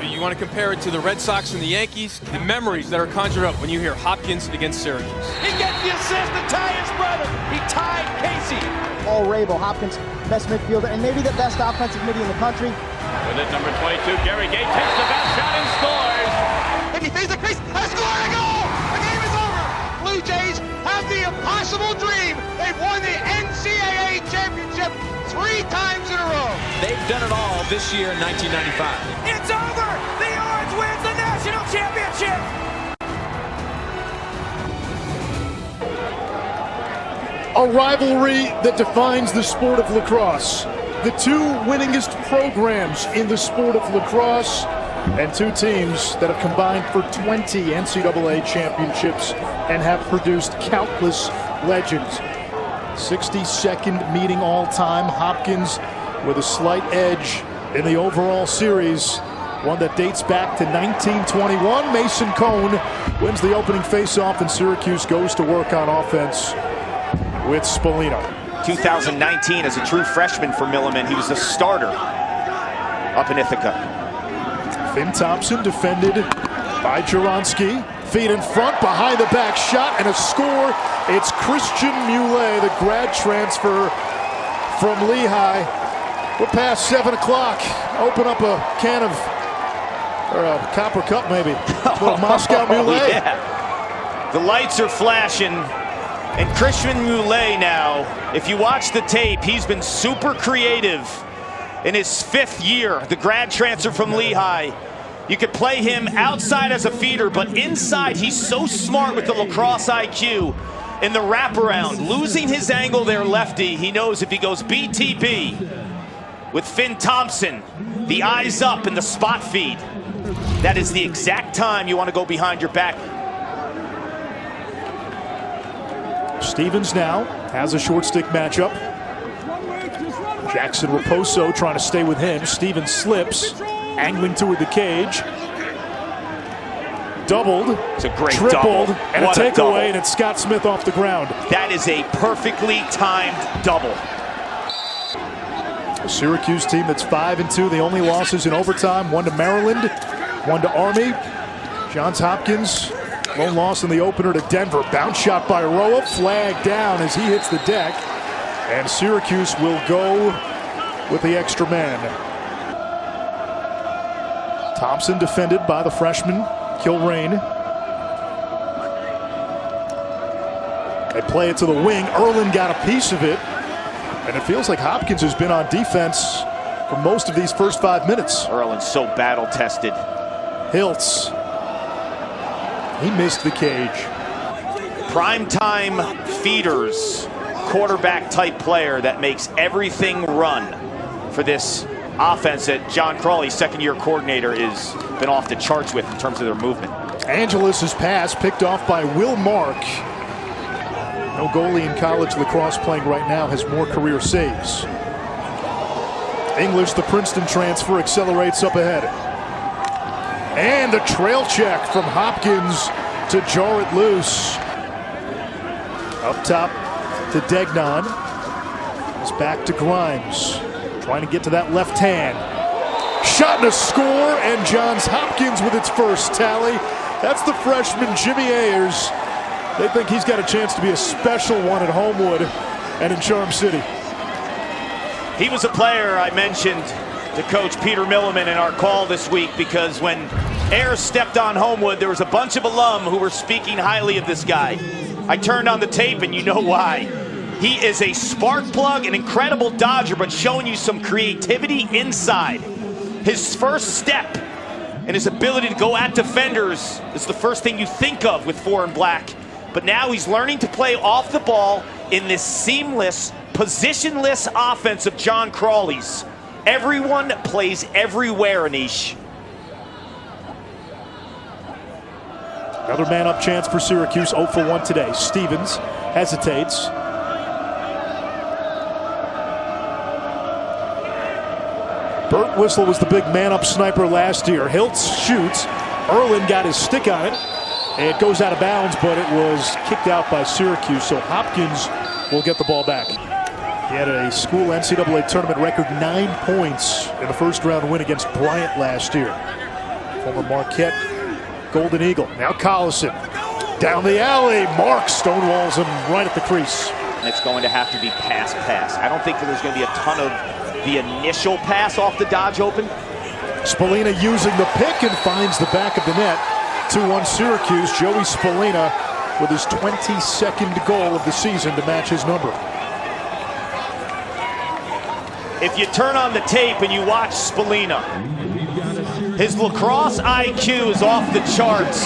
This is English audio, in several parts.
You want to compare it to the Red Sox and the Yankees, the memories that are conjured up when you hear Hopkins against Syracuse. He gets the assist to tie his brother. He tied Casey. All Rabel, Hopkins, best midfielder, and maybe the best offensive midi in the country. With it, number 22, Gary Gay takes the best shot and scores. And he face the crease, has scored a goal! The game is over! Blue Jays have the impossible dream. They've won the NCAA championship 3 times in a row. They've done it all this year in 1995. It's over! The Orange wins the national championship! A rivalry that defines the sport of lacrosse. The 2 winningest programs in the sport of lacrosse, and 2 teams that have combined for 20 NCAA championships and have produced countless legends. 62nd meeting all time. Hopkins with a slight edge in the overall series, one that dates back to 1921. Mason Cone wins the opening face-off, and Syracuse goes to work on offense with Spolino. 2019 as a true freshman for Milliman. He was a starter up in Ithaca. Finn Thompson defended by Jaronski. Feet in front, behind the back shot, and a score. It's Christian Muley, the grad transfer from Lehigh. We're past 7 o'clock. Open up a can of, or a Copper Cup maybe. Little Moscow Muley. Yeah. The lights are flashing. And Christian Muley now, if you watch the tape, he's been super creative in his 5th year. The grad transfer from Lehigh. You could play him outside as a feeder, but inside he's so smart with the lacrosse IQ in the wraparound. Losing his angle there, lefty. He knows if he goes BTB with Finn Thompson, the eyes up in the spot feed, that is the exact time you want to go behind your back. Stevens now has a short stick matchup. Jackson Raposo trying to stay with him. Stevens slips, angling toward the cage. Doubled, it's a great tripled, double. And what a takeaway, and it's Scott Smith off the ground. That is a perfectly timed double. A Syracuse team that's 5-2. The only losses in overtime, 1 to Maryland, 1 to Army. Johns Hopkins, lone loss in the opener to Denver. Bounce shot by Roa, flag down as he hits the deck. And Syracuse will go with the extra man. Thompson defended by the freshman, Kilrain. They play it to the wing. Erlin got a piece of it. And it feels like Hopkins has been on defense for most of these first 5 minutes. Erlin's so battle-tested. Hiltz. He missed the cage. Primetime feeders, quarterback-type player that makes everything run for this offense that John Crawley, 2nd-year coordinator, has been off the charts with in terms of their movement. Angelus's pass picked off by Will Mark. No goalie in college lacrosse playing right now has more career saves. English, the Princeton transfer, accelerates up ahead. And a trail check from Hopkins to jar it loose. Up top to Degnan. It's back to Grimes. Trying to get to that left hand. Shot and a score, and Johns Hopkins with its first tally. That's the freshman Jimmy Ayers. They think he's got a chance to be a special one at Homewood and in Charm City. He was a player I mentioned to Coach Peter Milliman in our call this week, because when Ayers stepped on Homewood, there was a bunch of alum who were speaking highly of this guy. I turned on the tape, and you know why. He is a spark plug, an incredible dodger, but showing you some creativity inside. His first step and his ability to go at defenders is the first thing you think of with 4 and black. But now he's learning to play off the ball in this seamless, positionless offense of John Crawley's. Everyone plays everywhere, Anish. Another man-up chance for Syracuse, 0 for 1 today. Stevens hesitates. Burt Whistle was the big man-up sniper last year. Hiltz shoots. Erlin got his stick on it. It goes out of bounds, but it was kicked out by Syracuse, so Hopkins will get the ball back. He had a school NCAA tournament record 9 points in the first-round win against Bryant last year. Former Marquette Golden Eagle. Now Collison down the alley. Mark stonewalls him right at the crease. And it's going to have to be pass. I don't think that there's going to be a ton of the initial pass off the dodge open. Spallina using the pick and finds the back of the net. 2-1 Syracuse. Joey Spallina with his 22nd goal of the season to match his number. If you turn on the tape and you watch Spallina, his lacrosse IQ is off the charts.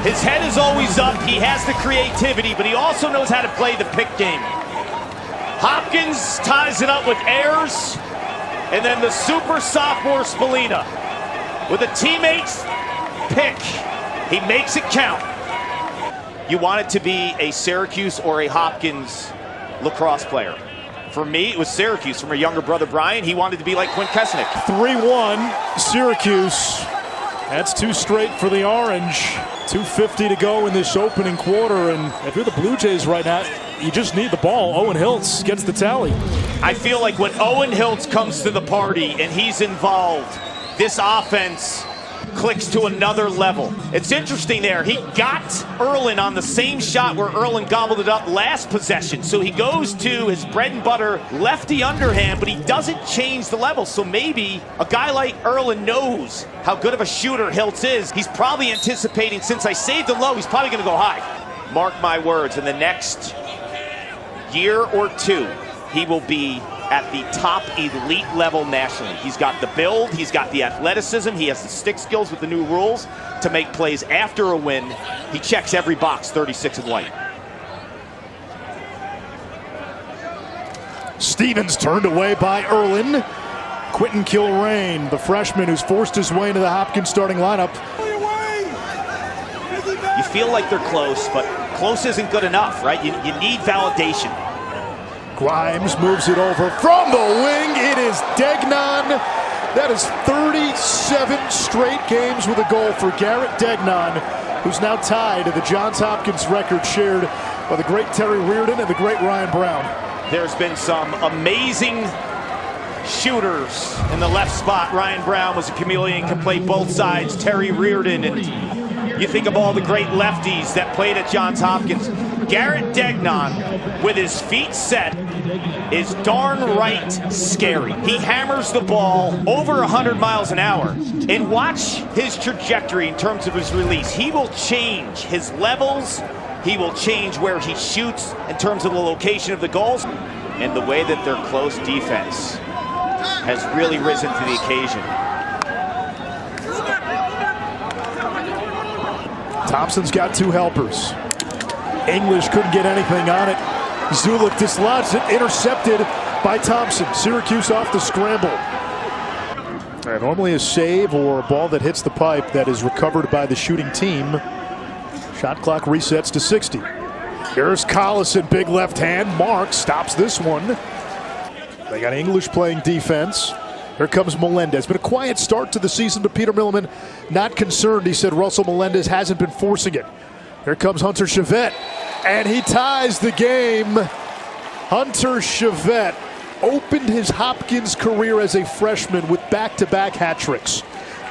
His head is always up. He has the creativity, but he also knows how to play the pick game. Hopkins ties it up with Ayers, and then the super sophomore Spallina with a teammate's pick. He makes it count. You want it to be a Syracuse or a Hopkins lacrosse player. For me, it was Syracuse. From her younger brother, Brian, he wanted to be like Quint Kesnick. 3-1 Syracuse. That's 2 straight for the Orange. 2:50 to go in this opening quarter. And if you're the Blue Jays right now, you just need the ball. Owen Hiltz gets the tally. I feel like when Owen Hiltz comes to the party and he's involved, this offense clicks to another level. It's interesting there. He got Erlin on the same shot where Erlin gobbled it up last possession. So he goes to his bread and butter lefty underhand, but he doesn't change the level. So maybe a guy like Erlin knows how good of a shooter Hiltz is. He's probably anticipating, since I saved him low, he's probably going to go high. Mark my words, in the next year or two, he will be at the top elite level nationally. He's got the build, he's got the athleticism, he has the stick skills with the new rules to make plays after a win. He checks every box, 36 and white. Stevens turned away by Erlin. Quentin Kilrain, the freshman who's forced his way into the Hopkins starting lineup. You feel like they're close, but close isn't good enough, right? You need validation. Grimes moves it over from the wing. It is Degnan. That is 37 straight games with a goal for Garrett Degnan, who's now tied to the Johns Hopkins record shared by the great Terry Reardon and the great Ryan Brown. There's been some amazing shooters in the left spot. Ryan Brown was a chameleon, can play both sides. Terry Reardon, and you think of all the great lefties that played at Johns Hopkins. Garrett Degnan, with his feet set, is darn right scary. He hammers the ball over 100 miles an hour. And watch his trajectory in terms of his release. He will change his levels. He will change where he shoots in terms of the location of the goals. And the way that their close defense has really risen to the occasion. Thompson's got 2 helpers. English couldn't get anything on it. Zulik dislodged it, intercepted by Thompson. Syracuse off the scramble. Normally a save or a ball that hits the pipe that is recovered by the shooting team. Shot clock resets to 60. Here's Collison, big left hand. Mark stops this one. They got English playing defense. Here comes Melendez. Been a quiet start to the season, but Peter Milliman not concerned. He said Russell Melendez hasn't been forcing it. Here comes Hunter Chevette, and he ties the game. Hunter Chevette opened his Hopkins career as a freshman with back-to-back hat tricks.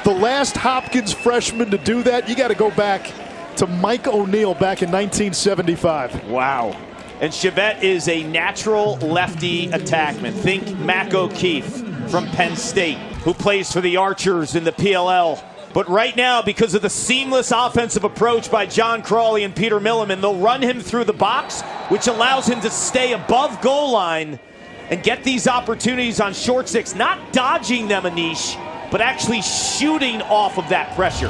The last Hopkins freshman to do that, you got to go back to Mike O'Neill back in 1975. Wow. And Chevette is a natural lefty attackman. Think Mac O'Keefe from Penn State, who plays for the Archers in the PLL. But right now, because of the seamless offensive approach by John Crawley and Peter Milliman, they'll run him through the box, which allows him to stay above goal line and get these opportunities on short sticks, not dodging them, Anish, but actually shooting off of that pressure.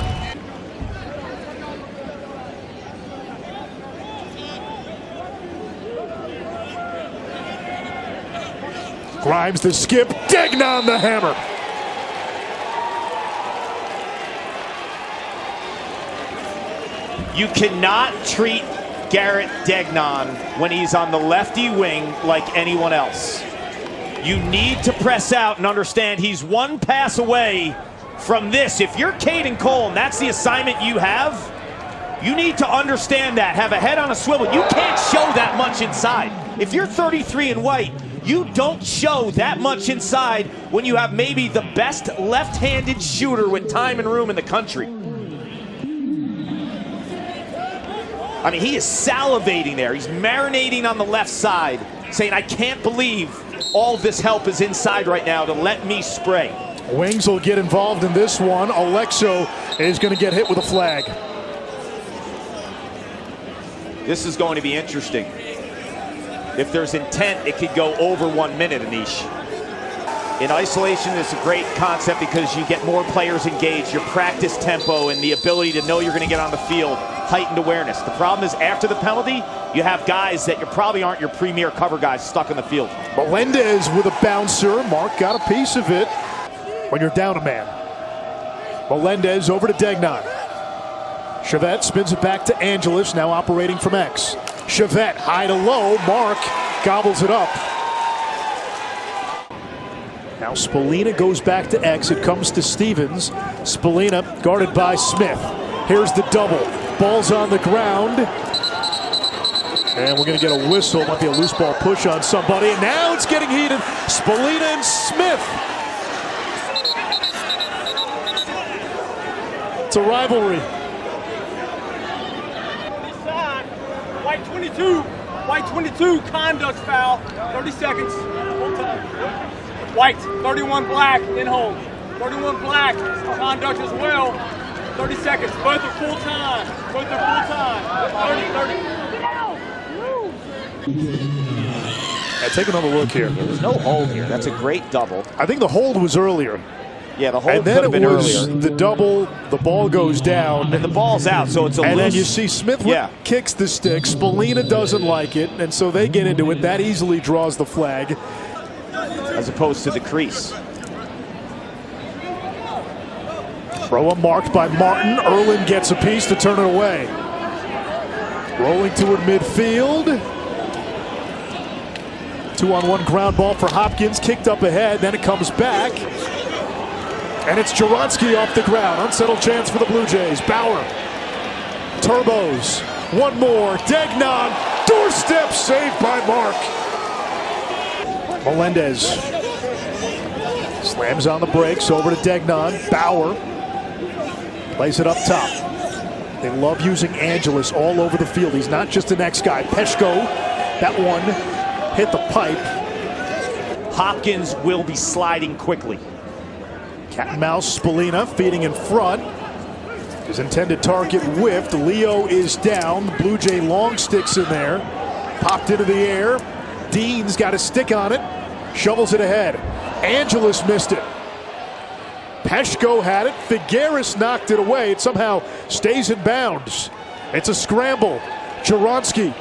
Grimes the skip, Degnan the hammer. You cannot treat Garrett Degnan when he's on the lefty wing like anyone else. You need to press out and understand he's one pass away from this. If you're Caden Cole and that's the assignment you have, you need to understand that. Have a head on a swivel. You can't show that much inside. If you're 33 and white, You don't show that much inside when you have maybe the best left-handed shooter with time and room in the country. I mean, he is salivating there. He's marinating on the left side, saying, I can't believe all this help is inside right now to let me spray. Wings will get involved in this one. Alexo is going to get hit with a flag. This is going to be interesting. If there's intent, it could go over 1 minute, Anish. In isolation, it's a great concept because you get more players engaged, your practice tempo and the ability to know you're going to get on the field, heightened awareness. The problem is after the penalty, you have guys that you probably aren't your premier cover guys stuck in the field. Melendez with a bouncer. Mark got a piece of it when you're down a man. Melendez over to Degnan. Chevette spins it back to Angelis, now operating from X. Chevette high to low. Mark gobbles it up. Now Spallina goes back to X. It comes to Stevens. Spallina guarded by Smith. Here's the double. Ball's on the ground. And we're going to get a whistle. Might be a loose ball push on somebody. And now it's getting heated. Spallina and Smith. It's a rivalry. White 22. White 22. Conduct foul. 30 seconds. Full time. White 31 black. Then hold. 31 black. Conduct as well. 30 seconds. Both are full time. Both are full time. 30. Yeah, take another look here. There's no hold here. That's a great double. I think the hold was earlier. Yeah, the hold and then could have been it was earlier. the double, the ball goes down. And the ball's out, so it's a and loose. then you see Smith kicks the stick. Spallina doesn't like it, and so they get into it. That easily draws the flag. As opposed to the crease. Throw marked by Martin. Erlin gets a piece to turn it away. Rolling toward midfield. 2-on-1 ground ball for Hopkins. Kicked up ahead, then it comes back. And it's Juronski off the ground. Unsettled chance for the Blue Jays. Bauer. Turbos. One more. Degnan. Doorstep saved by Mark. Melendez. Slams on the brakes. Over to Degnan. Bauer. Plays it up top. They love using Angelis all over the field. He's not just the next guy. Peshko. That one hit the pipe. Hopkins will be sliding quickly. Cat and mouse. Spallina feeding in front. His intended target whiffed. Leo is down. The Blue Jay long sticks in there. Popped into the air. Dean's got a stick on it. Shovels it ahead. Angelis missed it. Peshko had it. Figueres knocked it away. It somehow stays in bounds. It's a scramble. Juronski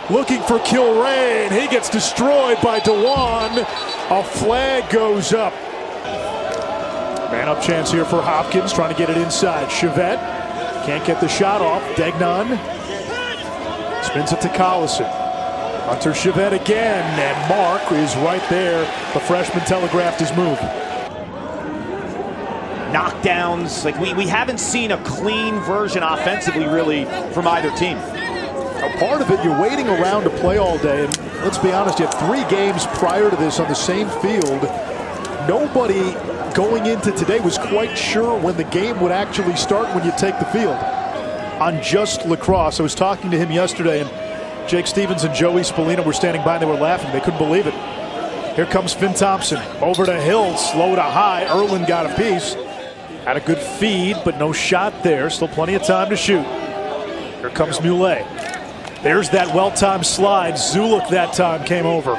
looking for Kilrain. He gets destroyed by Dewan. A flag goes up. Man up chance here for Hopkins, trying to get it inside. Chevette can't get the shot off. Degnan spins it to Collison. Hunter Chevette again, and Mark is right there. The freshman telegraphed his move. Knockdowns, like we haven't seen a clean version offensively really from either team. Part of it, you're waiting around to play all day, and let's be honest, you had 3 games prior to this on the same field. Nobody going into today was quite sure when the game would actually start when you take the field. On Just Lacrosse, I was talking to him yesterday, and Jake Stevens and Joey Spallina were standing by and they were laughing. They couldn't believe it. Here comes Finn Thompson. Over to Hill, slow to high. Erlin got a piece. Had a good feed, but no shot there. Still plenty of time to shoot. Here comes Muley. There's that well-timed slide. Zulik that time came over.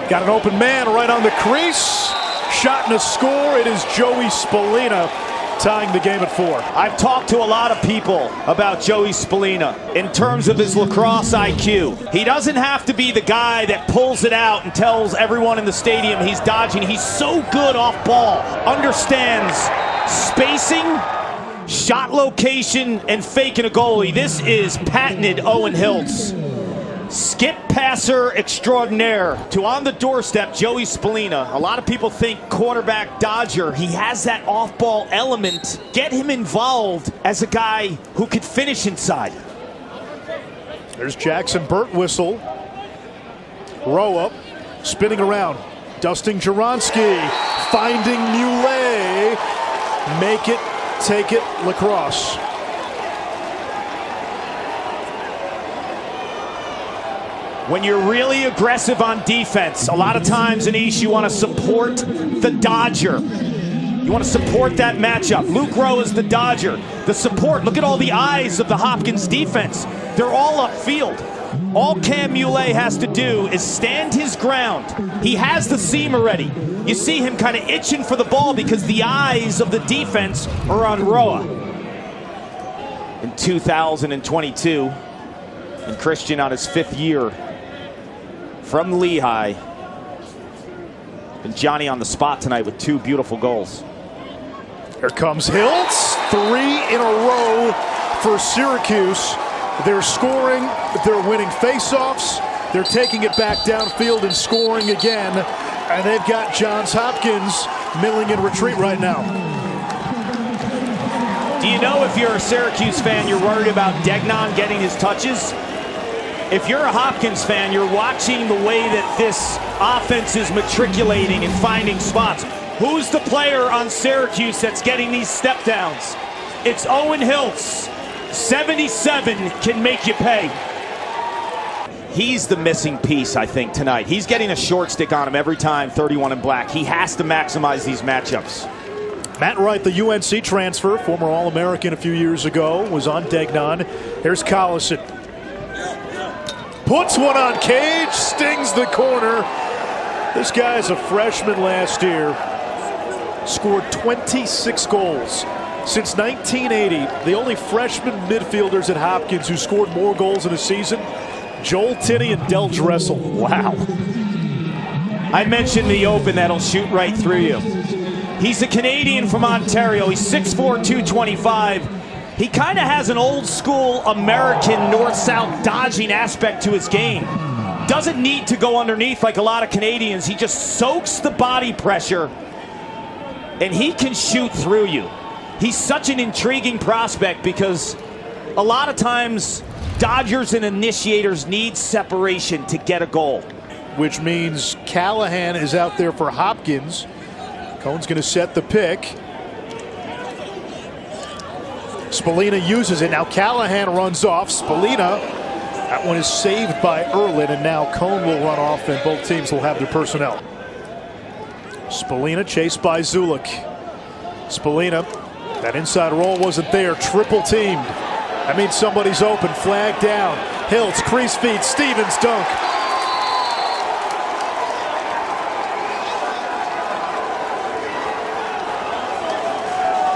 Got an open man right on the crease. Shot and a score. It is Joey Spallina tying the game at 4. I've talked to a lot of people about Joey Spallina in terms of his lacrosse IQ. He doesn't have to be the guy that pulls it out and tells everyone in the stadium he's dodging. He's so good off ball. Understands spacing, shot location, and faking a goalie. This is patented Owen Hiltz. Skip passer extraordinaire to on the doorstep, Joey Spallina. A lot of people think quarterback dodger. He has that off-ball element. Get him involved as a guy who could finish inside. There's Jackson Birtwhistle. Roa spinning around. Dusting Jaronski. Finding Muley. Make it, take it, Lacrosse. When you're really aggressive on defense, a lot of times in East you want to support the Dodger. You want to support that matchup. Luke Rowe is the Dodger. The support, look at all the eyes of the Hopkins defense. They're all upfield. All Cam Muley has to do is stand his ground. He has the seam already. You see him kind of itching for the ball because the eyes of the defense are on Roa. In 2022, and Christian on his 5th year from Lehigh. And Johnny on the spot tonight with 2 beautiful goals. Here comes Hiltz. 3 in a row for Syracuse. They're scoring, they're winning face-offs, they're taking it back downfield and scoring again. And they've got Johns Hopkins milling in retreat right now. Do you know if you're a Syracuse fan, you're worried about Degnan getting his touches? If you're a Hopkins fan, you're watching the way that this offense is matriculating and finding spots. Who's the player on Syracuse that's getting these step downs? It's Owen Hiltz. 77 can make you pay. He's the missing piece, I think, tonight. He's getting a short stick on him every time, 31 in black. He has to maximize these matchups. Matt Wright, the UNC transfer, former All-American a few years ago, was on Degnan. Here's Collison. Puts one on Cage, stings the corner. This guy's a freshman last year. Scored 26 goals. Since 1980, the only freshman midfielders at Hopkins who scored more goals in a season, Joel Tinney and Del Dressel. Wow. I mentioned the open that'll shoot right through you. He's a Canadian from Ontario. He's 6'4", 225. He kind of has an old school American north-south dodging aspect to his game. Doesn't need to go underneath like a lot of Canadians. He just soaks the body pressure and he can shoot through you. He's such an intriguing prospect because a lot of times Dodgers and initiators need separation to get a goal. Which means Callahan is out there for Hopkins. Cohn's going to set the pick. Spallina uses it. Now Callahan runs off. Spallina, that one is saved by Erlin, and now Cohn will run off, and both teams will have their personnel. Spallina chased by Zulik. Spallina, that inside roll wasn't there. Triple teamed. That means somebody's open. Flag down. Hiltz, crease feed. Stevens dunk.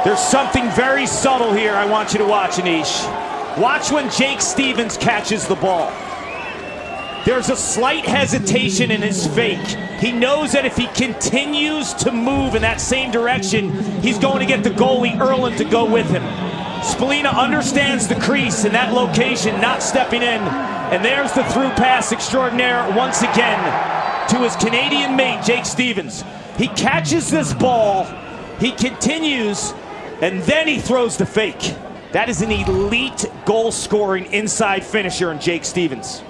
There's something very subtle here I want you to watch, Anish. Watch when Jake Stevens catches the ball. There's a slight hesitation in his fake. He knows that if he continues to move in that same direction, he's going to get the goalie, Erlin, to go with him. Spallina understands the crease in that location, not stepping in. And there's the through pass extraordinaire once again to his Canadian mate, Jake Stevens. He catches this ball, he continues, and then he throws the fake. That is an elite goal-scoring inside finisher in Jake Stevens.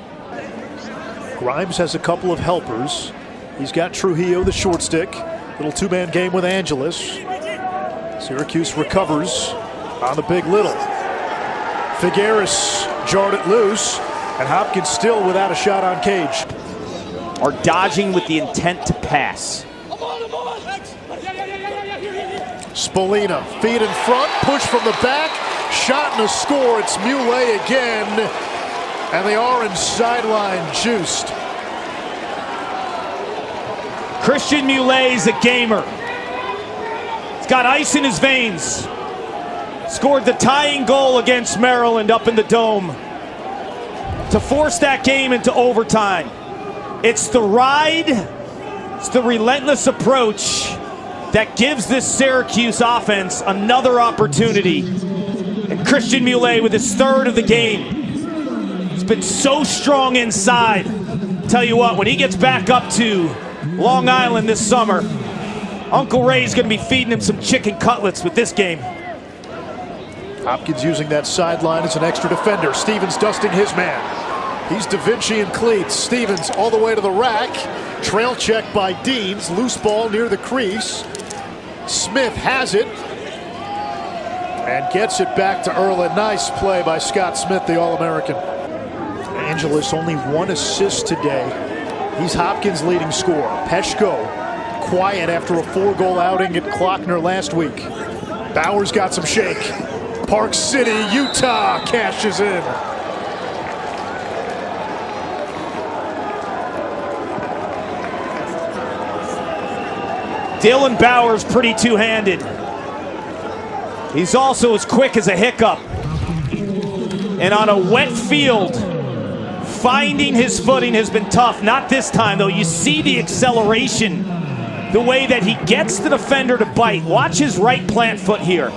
Grimes has a couple of helpers. He's got Trujillo, the short stick. Little two-man game with Angeles. Syracuse recovers on the big little. Figueres jarred it loose, and Hopkins still without a shot on Cage. Are dodging with the intent to pass. Spallina, feet in front, push from the back, shot and a score. It's Muley again, and the orange sideline juiced. Christian Muley's a gamer. He's got ice in his veins. Scored the tying goal against Maryland up in the Dome to force that game into overtime. It's the ride, it's the relentless approach that gives this Syracuse offense another opportunity. And Christian Muley with his 3rd of the game. He's been so strong inside. Tell you what, when he gets back up to Long Island this summer, Uncle Ray's going to be feeding him some chicken cutlets with this game. Hopkins using that sideline as an extra defender. Stevens dusting his man. He's Da Vinci and cleats. Stevens all the way to the rack. Trail check by Deans. Loose ball near the crease. Smith has it and gets it back to Erlin. Nice play by Scott Smith, the All-American. Angelis only 1 assist today. He's Hopkins' leading scorer. Peshko quiet after a 4-goal outing at Klockner last week. Bowers got some shake. Park City, Utah cashes in. Dylan Bowers pretty two-handed. He's also as quick as a hiccup. And on a wet field, finding his footing has been tough. Not this time, though. You see the acceleration, the way that he gets the defender to bite. Watch his right plant foot here.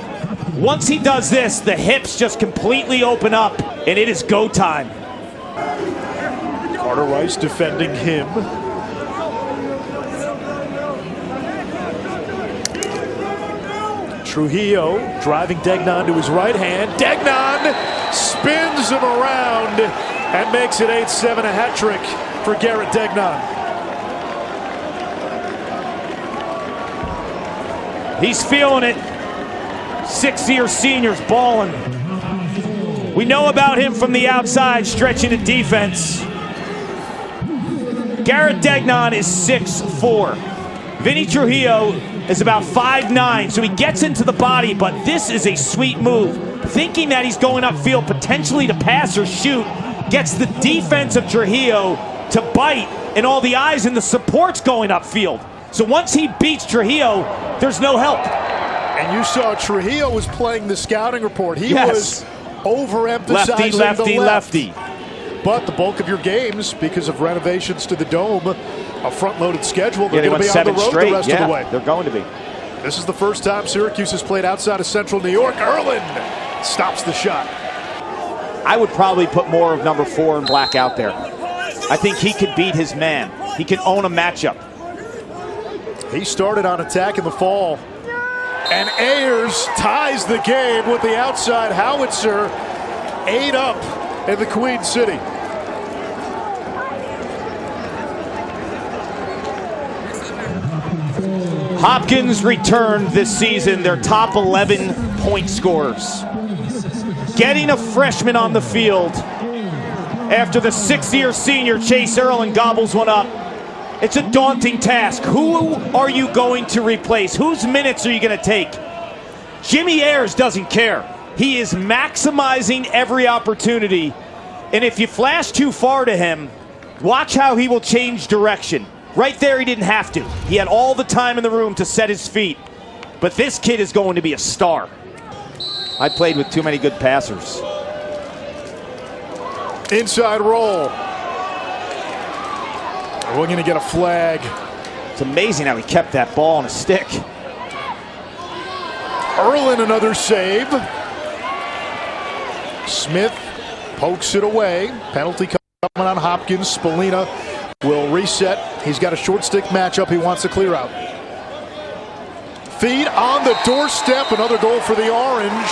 Once he does this, the hips just completely open up, and it is go time. Carter Rice defending him. Trujillo driving Degnan to his right hand. Degnan spins him around and makes it 8-7, a hat trick for Garrett Degnan. He's feeling it. 6th-year senior's balling. We know about him from the outside, stretching the defense. Garrett Degnan is 6'4". Vinny Trujillo is about 5'9", so he gets into the body, but this is a sweet move. Thinking that he's going upfield, potentially to pass or shoot, gets the defense of Trujillo to bite, and all the eyes and the support's going upfield. So once he beats Trujillo, there's no help. And you saw Trujillo was playing the scouting report. He was overemphasizing lefty, the left. lefty. But the bulk of your games, because of renovations to the Dome, a front-loaded schedule, they're they going to went be on the road straight. the rest of the way. They're going to be. This is the first time Syracuse has played outside of Central New York. Erlin stops the shot. I would probably put more of number 4 in black out there. I think he could beat his man. He can own a matchup. He started on attack in the fall. And Ayers ties the game with the outside howitzer. 8 up in the Queen City. Hopkins returned this season their top 11 point scorers. Getting a freshman on the field after the 6th-year senior Chase Erlin gobbles one up. It's a daunting task. Who are you going to replace? Whose minutes are you going to take? Jimmy Ayers doesn't care. He is maximizing every opportunity. And if you flash too far to him, watch how he will change direction. Right there, he didn't have to. He had all the time in the room to set his feet. But this kid is going to be a star. I played with too many good passers. Inside roll. We're going to get a flag. It's amazing how he kept that ball on a stick. Erlin, another save. Smith pokes it away. Penalty coming on Hopkins. Spallina will reset. He's got a short stick matchup he wants to clear out. Feed on the doorstep. Another goal for the Orange.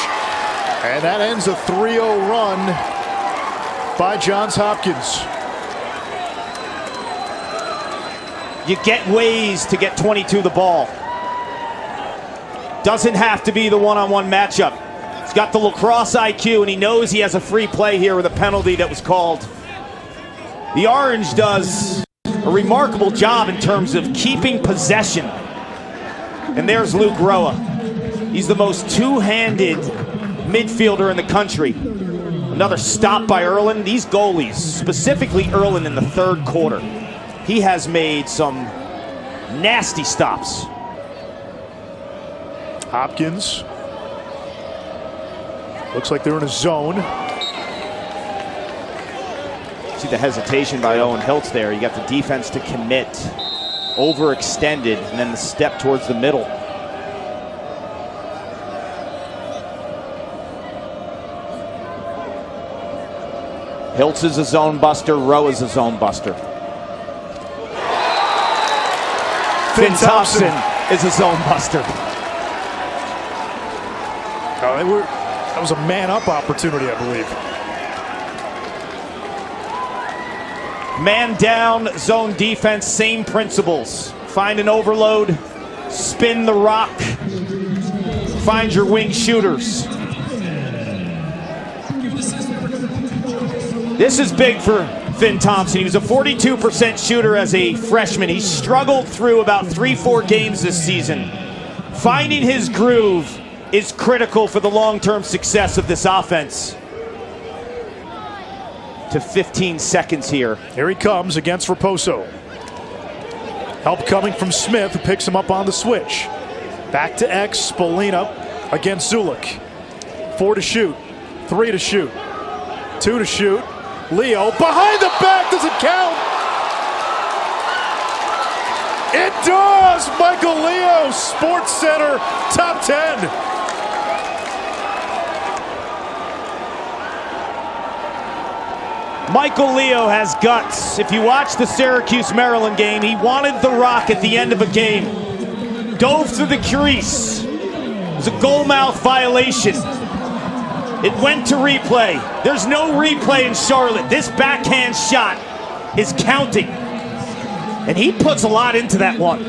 And that ends a 3-0 run by Johns Hopkins. You get ways to get 22 the ball. Doesn't have to be the one-on-one matchup. He's got the lacrosse IQ, and he knows he has a free play here with a penalty that was called. The Orange does a remarkable job in terms of keeping possession. And there's Luke Roa. He's the most two-handed midfielder in the country. Another stop by Erlin. These goalies, specifically Erlin in the 3rd quarter, he has made some nasty stops. Hopkins. Looks like they're in a zone. See the hesitation by Owen Hiltz there. You got the defense to commit. Overextended, and then the step towards the middle. Hiltz is a zone buster. Rowe is a zone buster. Finn Thompson is a zone buster. That was a man-up opportunity, I believe. Man down, zone defense, same principles. Find an overload, spin the rock, find your wing shooters. This is big for Finn Thompson. He was a 42% shooter as a freshman. He struggled through about 3-4 games this season. Finding his groove is critical for the long-term success of this offense. To 15 seconds here. Here he comes against Raposo. Help coming from Smith, who picks him up on the switch. Back to X, Spallina against Zulik. 4 to shoot, 3 to shoot, 2 to shoot. Leo behind the back, does it count? It does! Michael Leo, Sports Center, top 10. Michael Leo has guts. If you watch the Syracuse, Maryland game, he wanted the rock at the end of a game. Dove through the crease. It was a goal mouth violation. It went to replay. There's no replay in Charlotte. This backhand shot is counting. And he puts a lot into that one.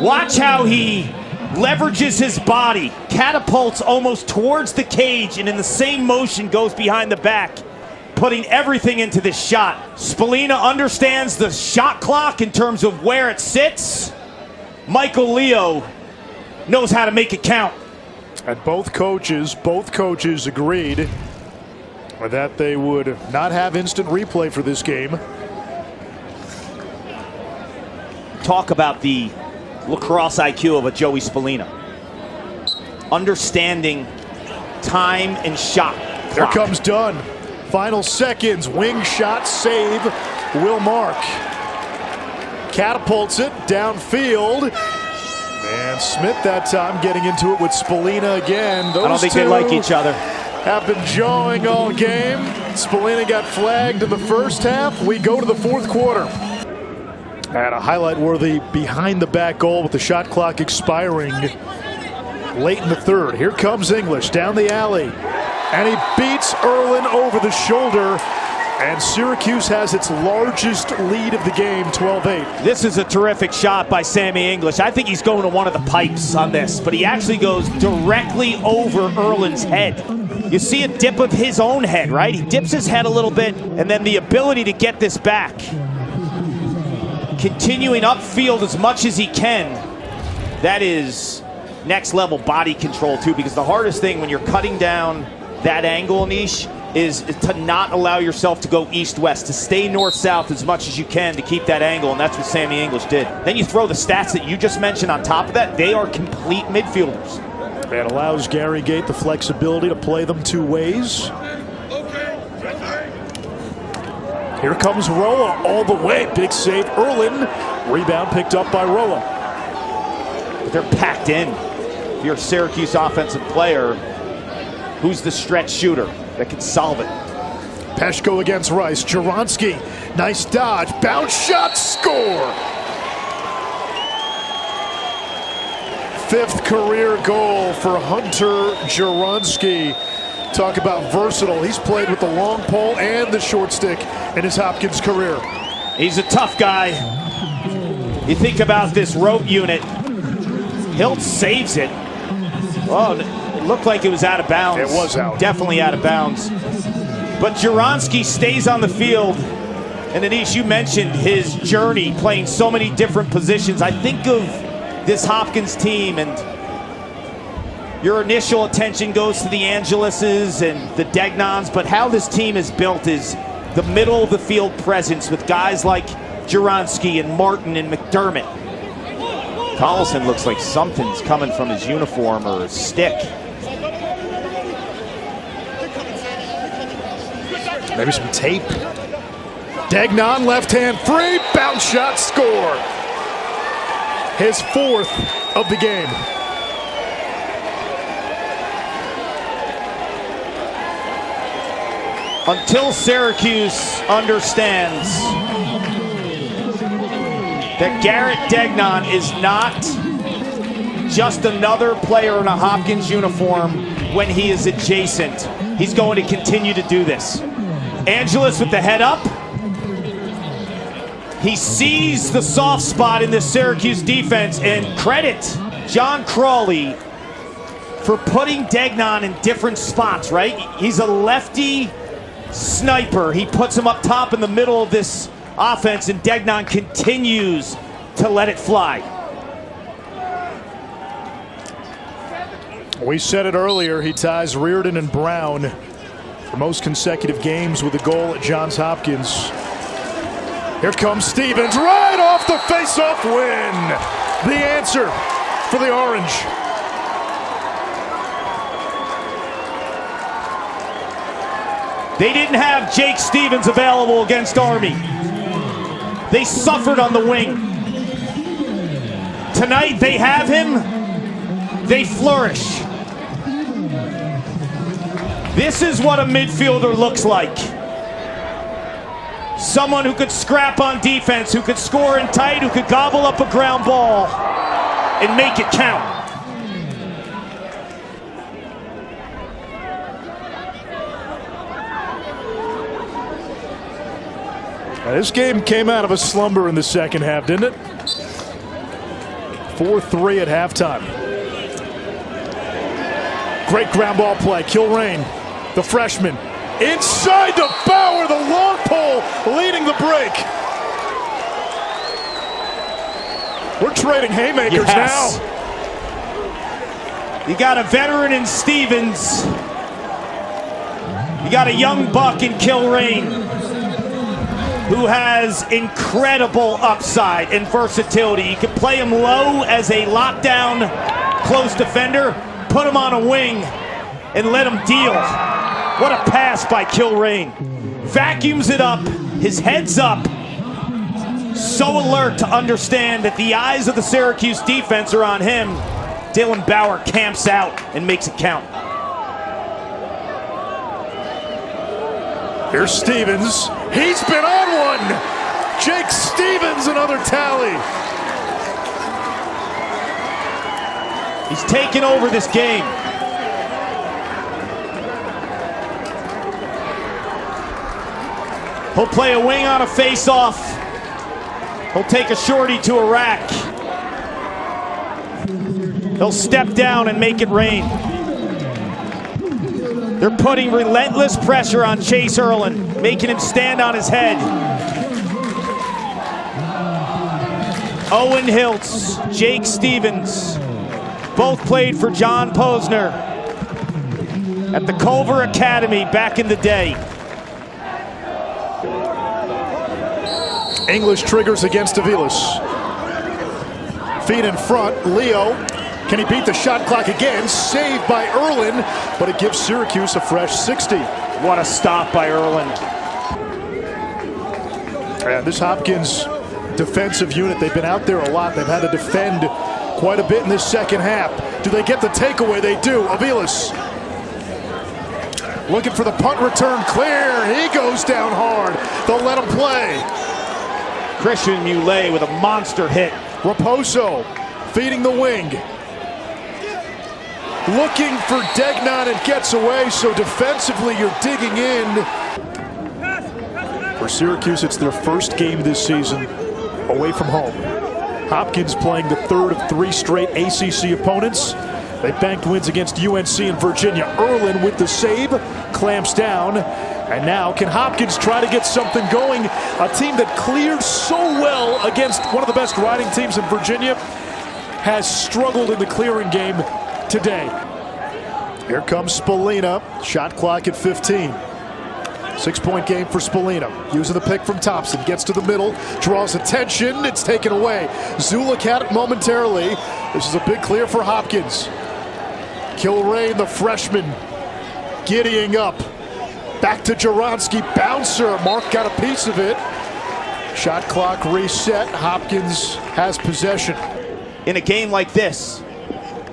Watch how he leverages his body, catapults almost towards the cage, and in the same motion goes behind the back, putting everything into this shot. Spallina understands the shot clock in terms of where it sits. Michael Leo knows how to make it count. And both coaches agreed that they would not have instant replay for this game. Talk about the lacrosse IQ of a Joey Spallina. Understanding time and shot clock. Here comes Dunn. Final seconds, wing shot, save, will mark. Catapults it downfield. And Smith that time getting into it with Spallina again. Those I don't think two they like each other. Have been jawing all game. Spallina got flagged in the first half. We go to the fourth quarter. And a highlight-worthy behind-the-back goal with the shot clock expiring late in the third. Here comes English down the alley. And he beats Erlin over the shoulder. And Syracuse has its largest lead of the game, 12-8. This is a terrific shot by Sammy English. I think he's going to one of the pipes on this, but he actually goes directly over Erlin's head. You see a dip of his own head, right? He dips his head a little bit, and then the ability to get this back. Continuing upfield as much as he can. That is next level body control too, because the hardest thing when you're cutting down that angle, Nish, is to not allow yourself to go east-west, to stay north-south as much as you can to keep that angle, and that's what Sammy English did. Then you throw the stats that you just mentioned on top of that, they are complete midfielders. That allows Gary Gait the flexibility to play them two ways. Here comes Roa all the way, big save, Erlin. Rebound picked up by Roa. But they're packed in. If you're a Syracuse offensive player, who's the stretch shooter that can solve it? Peshko against Rice. Jaronski, nice dodge. Bounce shot, score! Fifth career goal for Hunter Jaronski. Talk about versatile. He's played with the long pole and the short stick in his Hopkins career. He's a tough guy. You think about this rope unit. Hilt saves it. Oh, it looked like it was out of bounds. It was out. Definitely out of bounds. But Jaronski stays on the field. And Anish, you mentioned his journey playing so many different positions. I think of this Hopkins team, and your initial attention goes to the Angeleses and the Degnons, but how this team is built is the middle of the field presence with guys like Jaronski and Martin and McDermott. Collison looks like something's coming from his uniform or his stick. Maybe some tape. Degnon, left hand free, bounce shot, score. His fourth of the game. Until Syracuse understands that Garrett Degnon is not just another player in a Hopkins uniform when he is adjacent, he's going to continue to do this. Angeles with the head up. He sees the soft spot in this Syracuse defense, and credit John Crawley for putting Degnan in different spots, right? He's a lefty sniper. He puts him up top in the middle of this offense, and Degnan continues to let it fly. We said it earlier, he ties Reardon and Brown for most consecutive games with a goal at Johns Hopkins. Here comes Stevens, right off the face-off win. The answer for the Orange. They didn't have Jake Stevens available against Army. They suffered on the wing. Tonight they have him. They flourish. This is what a midfielder looks like. Someone who could scrap on defense, who could score in tight, who could gobble up a ground ball and make it count. Now, this game came out of a slumber in the second half, didn't it? 4-3 at halftime. Great ground ball play. Kilrain, the freshman, inside the Bauer, the long pole leading the break. We're trading haymakers now. You got a veteran in Stevens. You got a young buck in Kilrain, who has incredible upside and versatility. You can play him low as a lockdown close defender, put him on a wing, and let him deal. What a pass by Kilrain. Vacuums it up, his head's up. So alert to understand that the eyes of the Syracuse defense are on him. Dylan Bauer camps out and makes it count. Here's Stevens. He's been on one. Jake Stevens, another tally. He's taken over this game. He'll play a wing on a face-off. He'll take a shorty to a rack. He'll step down and make it rain. They're putting relentless pressure on Chase Erlin, making him stand on his head. Owen Hiltz, Jake Stevens, both played for John Posner at the Culver Academy back in the day. English triggers against Aviles. Feet in front, Leo. Can he beat the shot clock again? Saved by Erlin, but it gives Syracuse a fresh 60. What a stop by Erlin. And this Hopkins defensive unit, they've been out there a lot. They've had to defend quite a bit in this second half. Do they get the takeaway? They do. Aviles looking for the punt return, clear. He goes down hard. They'll let him play. Christian Muley with a monster hit. Raposo feeding the wing. Looking for Degnan and gets away, so defensively you're digging in. For Syracuse, it's their first game this season away from home. Hopkins playing the third of 3 straight ACC opponents. They banked wins against UNC and Virginia. Erlin with the save, clamps down. And now can Hopkins try to get something going? A team that cleared so well against one of the best riding teams in Virginia has struggled in the clearing game today. Here comes Spallina. Shot clock at 15. 6-point game for Spallina. Using the pick from Thompson. Gets to the middle. Draws attention. It's taken away. Zulek had it momentarily. This is a big clear for Hopkins. Kilrain, the freshman, giddying up. Back to Jaronski. Bouncer. Mark got a piece of it. Shot clock reset. Hopkins has possession. In a game like this,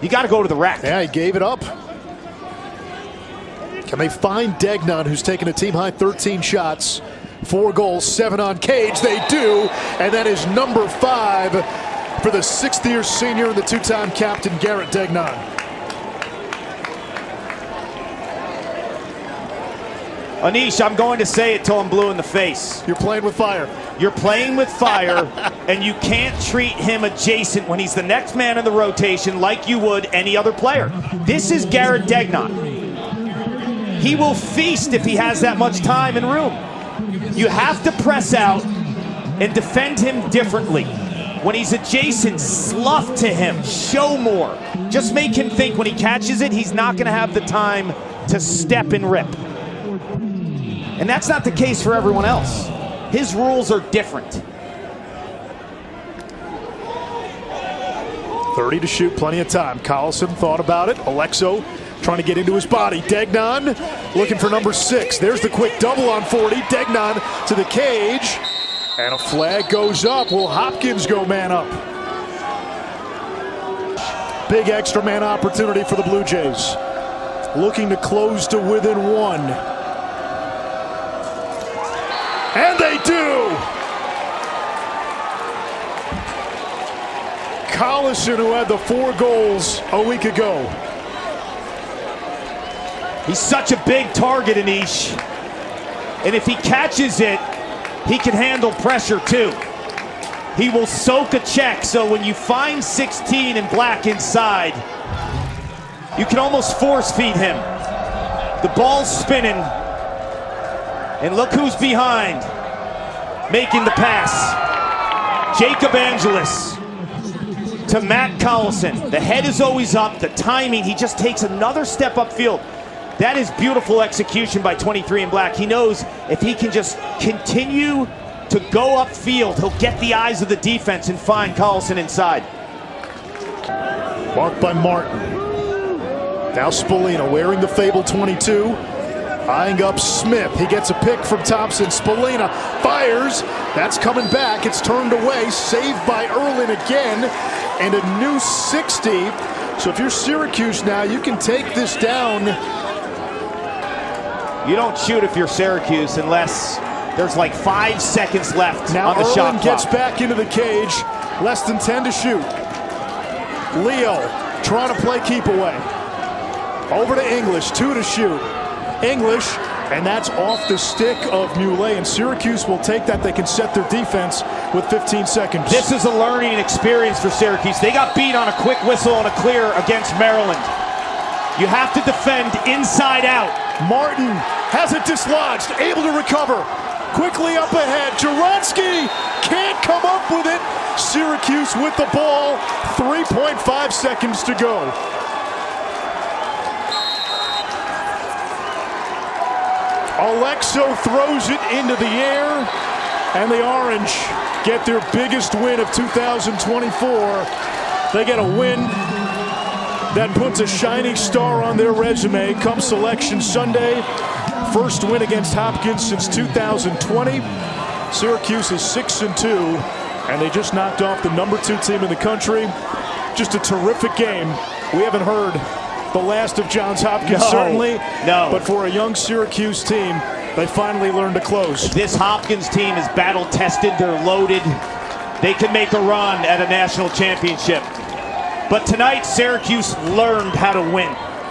you got to go to the rack. Yeah, he gave it up. Can they find Degnan, who's taken a team-high 13 shots, 4 goals, 7 on cage? They do, and that is number 5 for the 6th-year senior and the 2-time captain, Garrett Degnan. Anish, I'm going to say it till I'm blue in the face. You're playing with fire. You're playing with fire, and you can't treat him adjacent when he's the next man in the rotation like you would any other player. This is Garrett Degnan. He will feast if he has that much time and room. You have to press out and defend him differently. When he's adjacent, slough to him, show more. Just make him think when he catches it, he's not going to have the time to step and rip. And that's not the case for everyone else. His rules are different. 30 to shoot, plenty of time. Collison thought about it. Alexo trying to get into his body. Degnan looking for number 6. There's the quick double on 40. Degnan to the cage. And a flag goes up. Will Hopkins go man up? Big extra man opportunity for the Blue Jays. Looking to close to within 1. And they do! Collison, who had the 4 goals a week ago. He's such a big target, Anish. And if he catches it, he can handle pressure too. He will soak a check, so when you find 16 in black inside, you can almost force feed him. The ball's spinning, and look who's behind, making the pass. Jacob Angelis to Matt Collison. The head is always up, the timing, he just takes another step upfield. That is beautiful execution by 23 in black. He knows if he can just continue to go upfield, he'll get the eyes of the defense and find Collison inside. Marked by Martin. Now Spallina wearing the Fable 22. Eyeing up Smith. He gets a pick from Thompson. Spallina fires. That's coming back. It's turned away. Saved by Erlin again. And a new 60. So if you're Syracuse now, you can take this down. You don't shoot if you're Syracuse unless there's like 5 seconds left now on the Erlin shot clock. Gets back into the cage. Less than 10 to shoot. Leo trying to play keep away. Over to English. 2 to shoot. English, and that's off the stick of Muley, and Syracuse will take that. They can set their defense with 15 seconds. This is a learning experience for Syracuse. They got beat on a quick whistle and a clear against Maryland. You have to defend inside out. Martin has it dislodged, able to recover. Quickly up ahead, Juronsky can't come up with it. Syracuse with the ball, 3.5 seconds to go. Alexo throws it into the air, and the Orange get their biggest win of 2024. They get a win that puts a shining star on their resume come Selection Sunday. First win against Hopkins since 2020. Syracuse is 6-2, and they just knocked off the number 2 team in the country. Just a terrific game. We haven't heard the last of Johns Hopkins, certainly. No. But for a young Syracuse team, they finally learned to close. This Hopkins team is battle tested. They're loaded. They can make a run at a national championship. But tonight, Syracuse learned how to win.